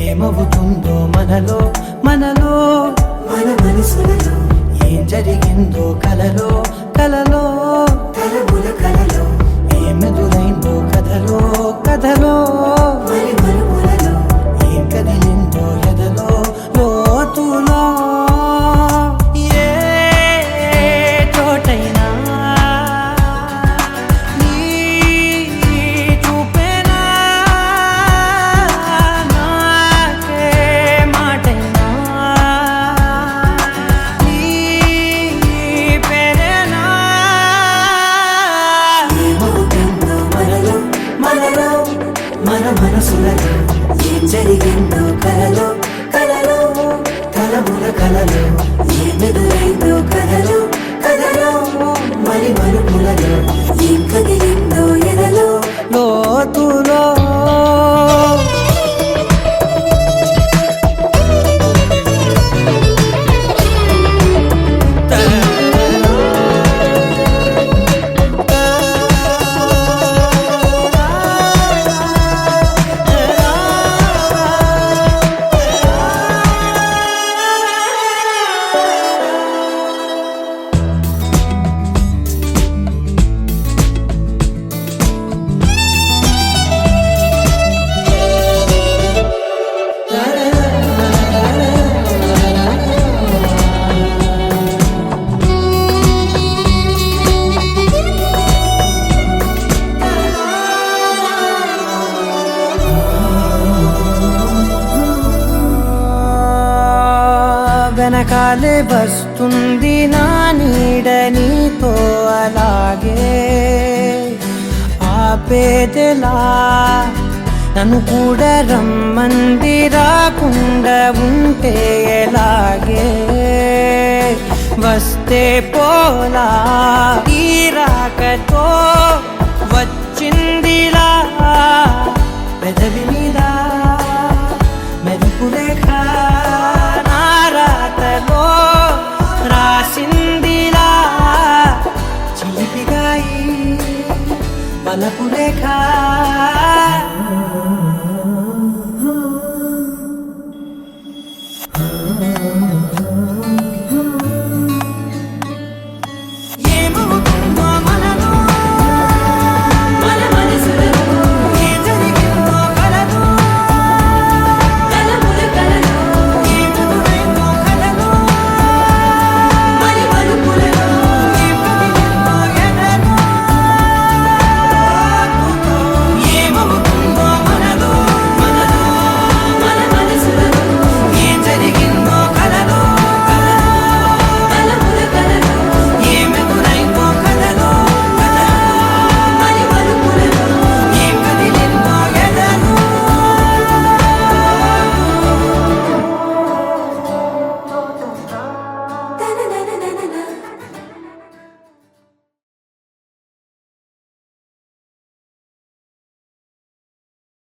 ఏమవుతుందో మనలో మనలో మన మనసులలో ఏం జరిగిందో కలలో కలలో తలముల కలలో ఏమెదురైందో కథలో కథలో మరి మరుపులలో ఏం కదిలిందో ఎదలో లోతులో ఏ చోటైనా నీ చూపేనా నాకే మాటైనా నీ పేరేనా ఏమవుతుందో మనలో మనలో మన మనసులలో ఏం జరిగిందో కలలో కలలో తలముల కలలో ఏమెదురైందో కథలో కథలో మరి మలుపులలో ఏం కదిలిందో ఎదలో లోతులో వెనకాలే వస్తుంది నా నీడ నీతో అలాగే ఆపేదెలా నన్ను కూడా రమ్మంది రాకుండా ఉంటే ఎలాగే వస్తే పోలా ఈ రాకతో వచ్చిందిలా పెదవిని